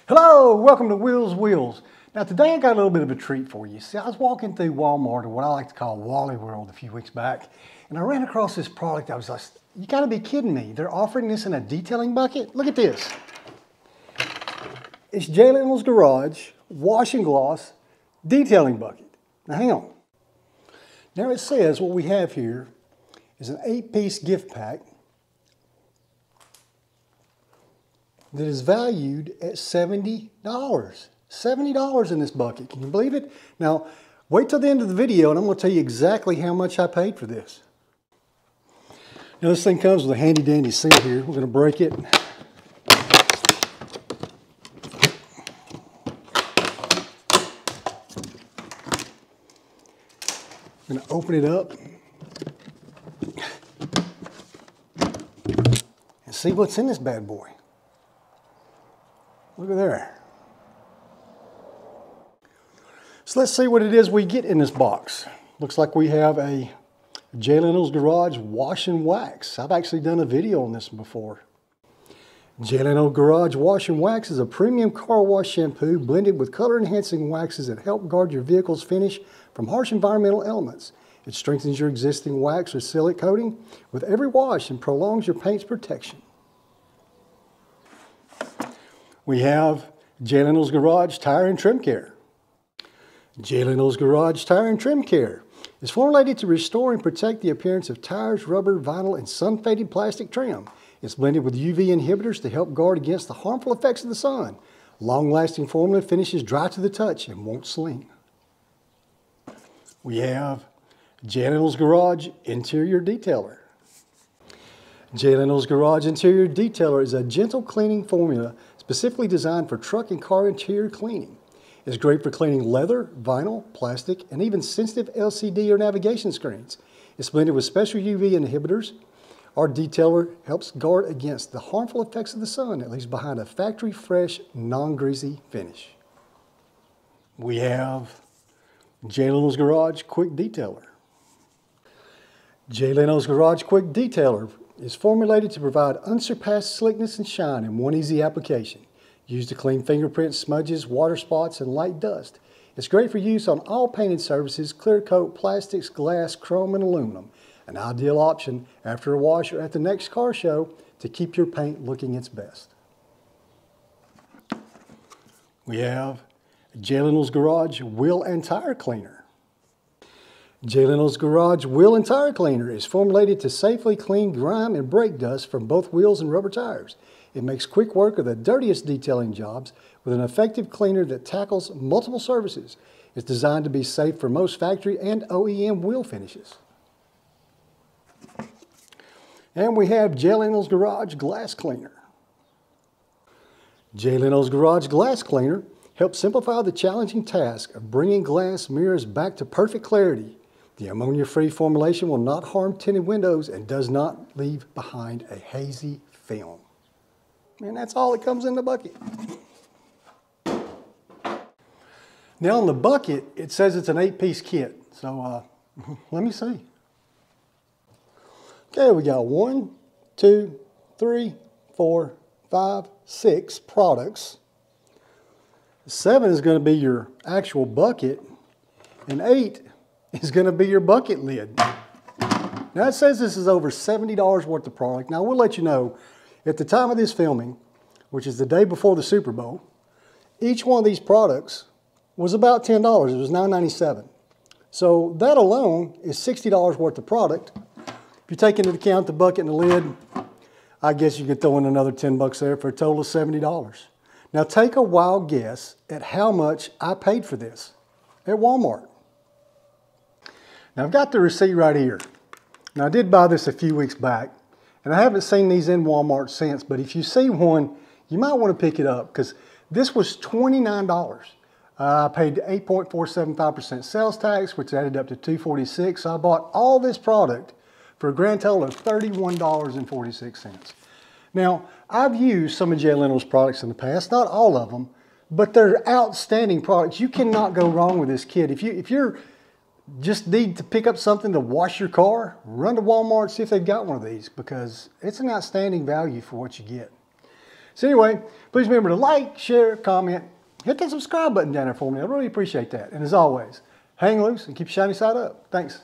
Hello, welcome to Wheels. Now today I got a little bit of a treat for you. See, I was walking through Walmart, or what I like to call Wally World, a few weeks back, and I ran across this product. I was like, you gotta be kidding me. They're offering this in a detailing bucket? Look at this. It's Leno's Garage Wash and Gloss Detailing Bucket. Now hang on. Now it says what we have here is an 8-piece gift pack that is valued at $70. $70 in this bucket. Can you believe it? Now, wait till the end of the video and I'm going to tell you exactly how much I paid for this. Now, this thing comes with a handy dandy seal here. We're going to break it. I'm going to open it up and see what's in this bad boy. Look at there. So let's see what it is we get in this box. Looks like we have a Leno's Garage Wash and Wax. I've actually done a video on this one before. Leno's Garage Wash and Wax is a premium car wash shampoo blended with color enhancing waxes that help guard your vehicle's finish from harsh environmental elements. It strengthens your existing wax or silic coating with every wash and prolongs your paint's protection. We have Leno's Garage Tire and Trim Care. Leno's Garage Tire and Trim Care is formulated to restore and protect the appearance of tires, rubber, vinyl, and sun-faded plastic trim. It's blended with UV inhibitors to help guard against the harmful effects of the sun. Long-lasting formula finishes dry to the touch and won't sling. We have Leno's Garage Interior Detailer. Leno's Garage Interior Detailer is a gentle cleaning formula specifically designed for truck and car interior cleaning. It's great for cleaning leather, vinyl, plastic, and even sensitive LCD or navigation screens. It's blended with special UV inhibitors. Our detailer helps guard against the harmful effects of the sun that leaves behind a factory-fresh, non-greasy finish. We have Leno's Garage Quick Detailer. Leno's Garage Quick Detailer is formulated to provide unsurpassed slickness and shine in one easy application. Used to clean fingerprints, smudges, water spots, and light dust. It's great for use on all painted surfaces, clear coat, plastics, glass, chrome, and aluminum. An ideal option after a wash or at the next car show to keep your paint looking its best. We have Leno's Garage Wheel and Tire Cleaner. Leno's Garage Wheel and Tire Cleaner is formulated to safely clean grime and brake dust from both wheels and rubber tires. It makes quick work of the dirtiest detailing jobs with an effective cleaner that tackles multiple surfaces. It's designed to be safe for most factory and OEM wheel finishes. And we have Leno's Garage Glass Cleaner. Leno's Garage Glass Cleaner helps simplify the challenging task of bringing glass mirrors back to perfect clarity. The ammonia-free formulation will not harm tinted windows and does not leave behind a hazy film. And that's all that comes in the bucket. Now on the bucket, it says it's an 8-piece kit. So let me see. Okay, we got 1, 2, 3, 4, 5, 6 products. 7 is going to be your actual bucket, and 8 is going to be your bucket lid. Now it says this is over $70 worth of product. Now we'll let you know, at the time of this filming, which is the day before the Super Bowl, each one of these products was about $10. It was $9.97. So that alone is $60 worth of product. If you take into account the bucket and the lid, I guess you could throw in another 10 bucks there for a total of $70. Now take a wild guess at how much I paid for this at Walmart. Now I've got the receipt right here. Now I did buy this a few weeks back, and I haven't seen these in Walmart since, but if you see one, you might want to pick it up because this was $29. I paid 8.475% sales tax, which added up to $246. So I bought all this product for a grand total of $31.46. Now, I've used some of Leno's products in the past, not all of them, but they're outstanding products. You cannot go wrong with this kit. If you're just need to pick up something to wash your car, run to Walmart, see if they've got one of these because it's an outstanding value for what you get. So anyway, please remember to like, share, comment, hit that subscribe button down there for me. I really appreciate that. And as always, hang loose and keep your shiny side up. Thanks.